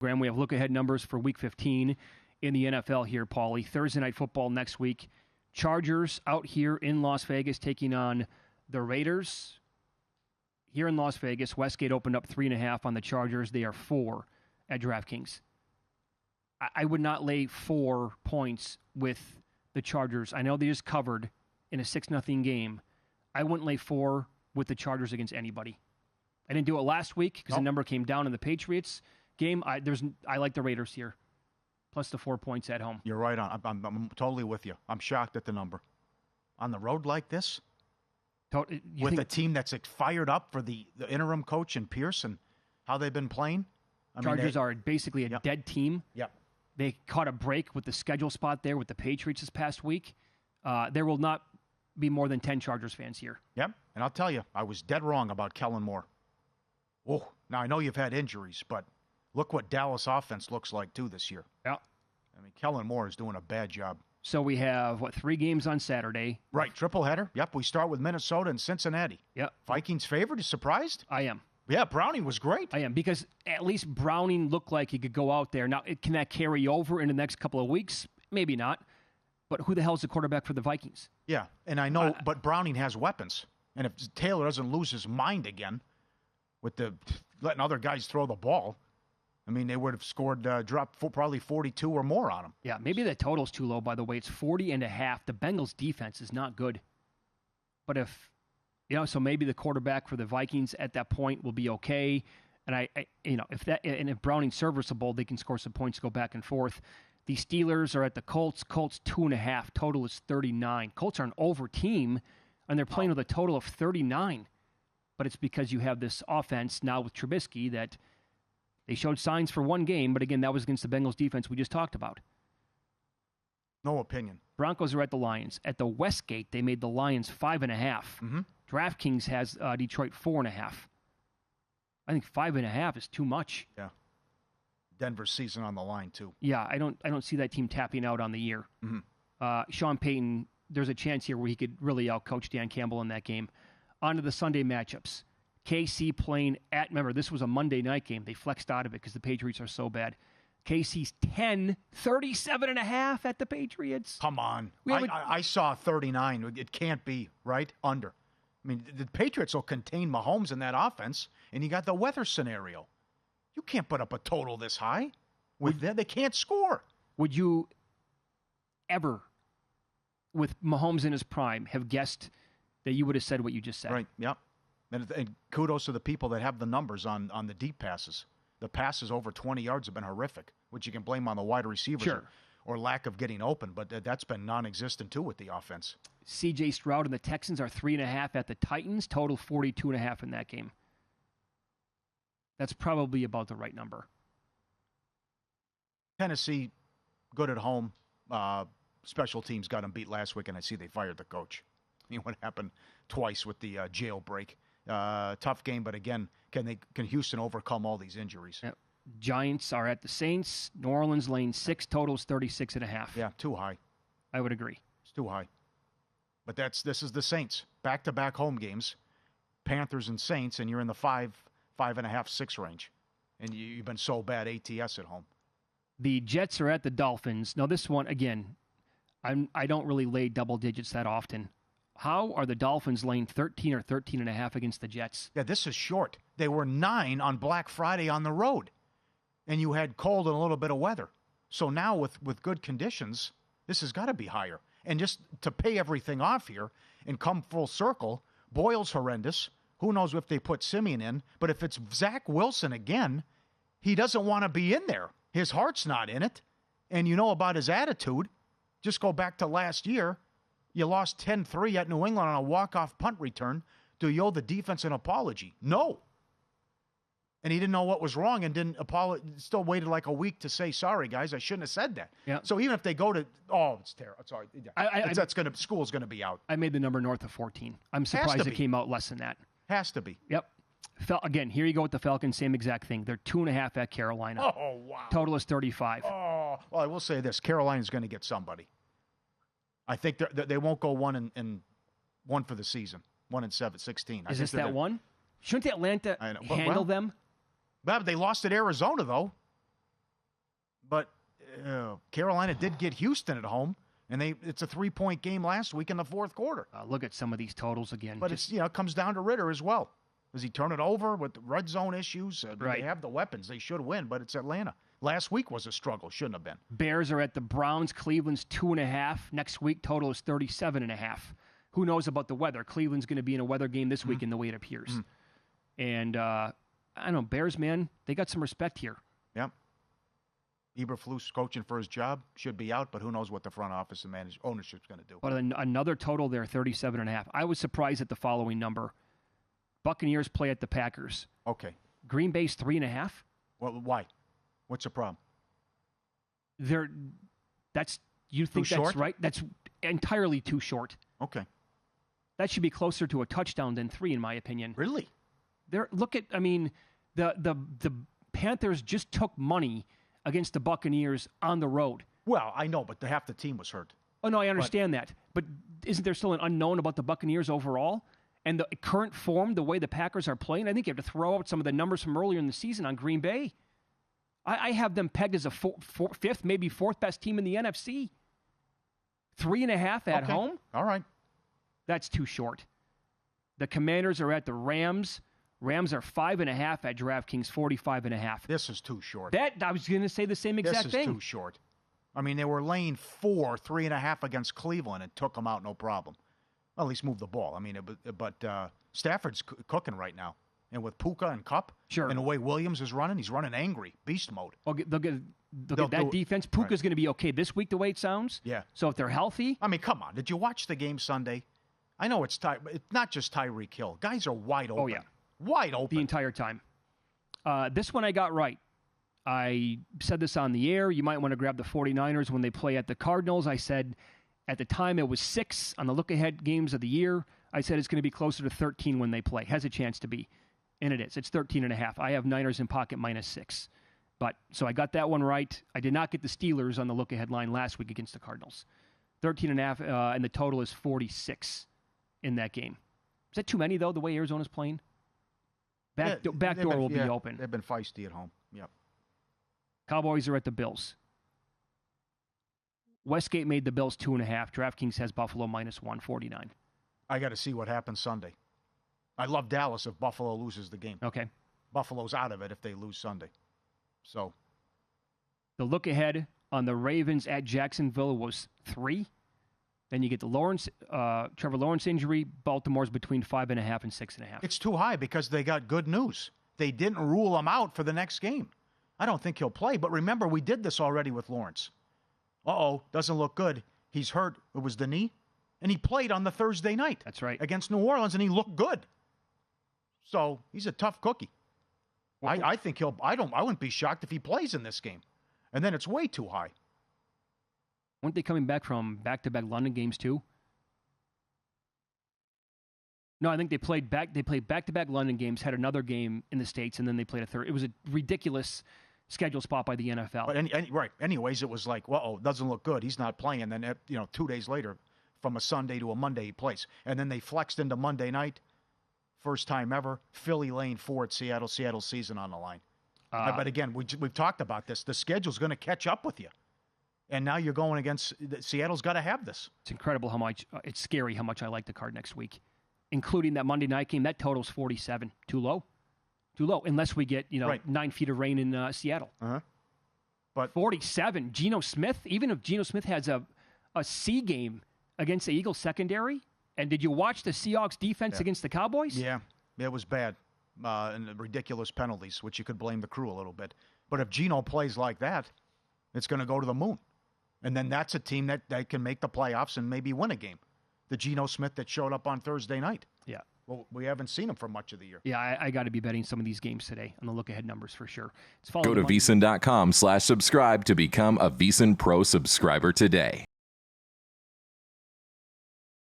Graham, we have look-ahead numbers for Week 15 in the NFL here, Pauly. Thursday Night Football next week. Chargers out here in Las Vegas taking on the Raiders. Here in Las Vegas, Westgate opened up 3.5 on the Chargers. They are 4 at DraftKings. I would not lay 4 points with the Chargers. I know they just covered in a 6-0 game. I wouldn't lay 4 with the Chargers against anybody. I didn't do it last week because the number came down in the Patriots game. I like the Raiders here, plus the 4 points at home. You're right on. I'm totally with you. I'm shocked at the number. On the road like this? With a team that's fired up for the interim coach and Pierce and how they've been playing? Chargers are basically a dead team. Yep. They caught a break with the schedule spot there with the Patriots this past week. There will not be more than 10 Chargers fans here. Yep, and I'll tell you, I was dead wrong about Kellen Moore. Oh, now I know you've had injuries, but look what Dallas offense looks like, too, this year. Yeah. I mean, Kellen Moore is doing a bad job. So we have, 3 games on Saturday? Right, triple header. Yep, we start with Minnesota and Cincinnati. Yep. Vikings favored. You surprised? I am. Yeah, Browning was great. I am, because at least Browning looked like he could go out there. Now, can that carry over in the next couple of weeks? Maybe not. But who the hell is the quarterback for the Vikings? Yeah, and I know, but Browning has weapons. And if Taylor doesn't lose his mind again with letting other guys throw the ball, I mean, they would have scored, dropped probably 42 or more on him. Yeah, maybe the total's too low, by the way. It's 40.5. The Bengals' defense is not good. But so maybe the quarterback for the Vikings at that point will be okay. And if Browning's serviceable, they can score some points, go back and forth. The Steelers are at the Colts. Colts 2.5. Total is 39. Colts are an over team, and they're playing with a total of 39. But it's because you have this offense now with Trubisky that they showed signs for one game, but again, that was against the Bengals defense we just talked about. No opinion. Broncos are at the Lions. At the Westgate, they made the Lions 5.5. Mm-hmm. DraftKings has Detroit 4.5. I think 5.5 is too much. Yeah. Denver's season on the line too. Yeah, I don't see that team tapping out on the year. Mm-hmm. Sean Payton, there's a chance here where he could really outcoach Dan Campbell in that game. On to the Sunday matchups. KC playing at, remember, this was a Monday night game. They flexed out of it because the Patriots are so bad. KC's 37.5 at the Patriots. Come on. I saw 39. It can't be, right? Under. I mean, the Patriots will contain Mahomes in that offense, and you got the weather scenario. You can't put up a total this high. With them, they can't score. Would you ever, with Mahomes in his prime, have guessed that you would have said what you just said? Right, yep. And kudos to the people that have the numbers on the deep passes. The passes over 20 yards have been horrific, which you can blame on the wide receivers or lack of getting open, but that's been non-existent too with the offense. C.J. Stroud and the Texans are 3.5 at the Titans, total 42.5 in that game. That's probably about the right number. Tennessee, good at home. Special teams got them beat last week, and I see they fired the coach. I mean, what happened twice with the jailbreak. Tough game, but again, can Houston overcome all these injuries? Yep. Giants are at the Saints. New Orleans lane 6, totals 36.5. Yeah, too high. I would agree. It's too high. But this is the Saints. Back-to-back home games. Panthers and Saints, and you're in the 5.5, 6 range. And you've been so bad ATS at home. The Jets are at the Dolphins. Now, this one, again, I don't really lay double digits that often. How are the Dolphins laying 13 or 13.5 against the Jets? Yeah, this is short. They were 9 on Black Friday on the road. And you had cold and a little bit of weather. So now with good conditions, this has got to be higher. And just to pay everything off here and come full circle, Boyle's horrendous. Who knows if they put Simeon in. But if it's Zach Wilson again, he doesn't want to be in there. His heart's not in it. And you know about his attitude. Just go back to last year. You lost 10-3 at New England on a walk-off punt return. Do you owe the defense an apology? No. And he didn't know what was wrong and still waited like a week to say, sorry, guys, I shouldn't have said that. Yeah. So even if they go to, it's terrible. Sorry. School's going to be out. I made the number north of 14. I'm surprised it came out less than that. Has to be. Yep. Again, here you go with the Falcons, same exact thing. They're 2.5 at Carolina. Oh, wow. Total is 35. Oh, well, I will say this. Carolina's going to get somebody. I think they won't go 1-1 for the season. 1-16. Is this that one? Shouldn't Atlanta handle them? But they lost at Arizona, though. Carolina did get Houston at home, and it's a 3-point game last week in the fourth quarter. Look at some of these totals again. But it comes down to Ritter as well. Does he turn it over with the red zone issues? They have the weapons. They should win, but it's Atlanta. Last week was a struggle. Shouldn't have been. Bears are at the Browns. Cleveland's 2.5. Next week, total is 37.5. Who knows about the weather? Cleveland's going to be in a weather game this week in the way it appears. And I don't know, Bears, man, they got some respect here. Yep. Eberflus coaching for his job, should be out, but who knows what the front office and ownership's going to do. But another total there, 37.5. I was surprised at the following number. Buccaneers play at the Packers. Okay. Green Bay's 3.5. Well, why? What's the problem? You think too that's short? right? That's entirely too short. Okay. That should be closer to a touchdown than 3, in my opinion. Really? The Panthers just took money against the Buccaneers on the road. Well, I know, but half the team was hurt. Oh, no, I understand that. But isn't there still an unknown about the Buccaneers overall? And the current form, the way the Packers are playing, I think you have to throw out some of the numbers from earlier in the season on Green Bay. I have them pegged as a fifth, maybe fourth best team in the NFC. 3.5 at home? All right. That's too short. The Commanders are at the Rams. Rams are 5.5 at DraftKings, 45.5. This is too short. I was going to say the same exact thing. This is too short. I mean, they were laying 3.5 against Cleveland and took them out no problem. Well, at least move the ball. I mean, but Stafford's cooking right now. And with Puka and Kupp, and the way Williams is running, he's running angry, beast mode. They'll get that defense. Puka's going to be okay this week, the way it sounds. Yeah. So if they're healthy. I mean, come on. Did you watch the game Sunday? I know it's not just Tyreek Hill. Guys are wide open. Oh, yeah. Wide open. The entire time. This one I got right. I said this on the air. You might want to grab the 49ers when they play at the Cardinals. I said at the time it was 6 on the look-ahead games of the year. I said it's going to be closer to 13 when they play. Has a chance to be. And it is. It's 13.5. I have Niners in pocket -6. So I got that one right. I did not get the Steelers on the look-ahead line last week against the Cardinals. 13.5, and the total is 46 in that game. Is that too many, though, the way Arizona's playing? Back door will be open. They've been feisty at home. Yep. Cowboys are at the Bills. Westgate made the Bills 2.5. DraftKings has Buffalo -149. I got to see what happens Sunday. I love Dallas if Buffalo loses the game. Okay. Buffalo's out of it if they lose Sunday. So. The look ahead on the Ravens at Jacksonville was 3. Then you get the Trevor Lawrence injury. Baltimore's between 5.5 and 6.5. It's too high because they got good news. They didn't rule him out for the next game. I don't think he'll play. But remember, we did this already with Lawrence. Doesn't look good. He's hurt. It was the knee. And he played on the Thursday night. That's right. Against New Orleans, and he looked good. So he's a tough cookie. I think I wouldn't be shocked if he plays in this game. And then it's way too high. Weren't they coming back from back-to-back London games too? No, I think they played back-to-back London games, had another game in the States, and then they played a third. It was a ridiculous schedule spot by the NFL. But right. Anyways, it was like, doesn't look good. He's not playing. Then 2 days later, from a Sunday to a Monday, he plays. And then they flexed into Monday night. First time ever. Philly laying 4 at Seattle. Seattle's season on the line. But again, we've talked about this. The schedule's going to catch up with you. And now you're going against Seattle's got to have this. It's incredible how much it's scary how much I like the card next week, including that Monday night game. That total's 47. Too low, unless we get 9 feet of rain in Seattle. But 47. Geno Smith. Even if Geno Smith has a C game against the Eagles secondary, and did you watch the Seahawks defense against the Cowboys? Yeah, it was bad, and the ridiculous penalties, which you could blame the crew a little bit. But if Geno plays like that, it's going to go to the moon. And then that's a team that can make the playoffs and maybe win a game. The Geno Smith that showed up on Thursday night. Yeah. Well, we haven't seen him for much of the year. Yeah, I got to be betting some of these games today on the look-ahead numbers for sure. Go to VSiN.com/subscribe to become a VSiN Pro subscriber today.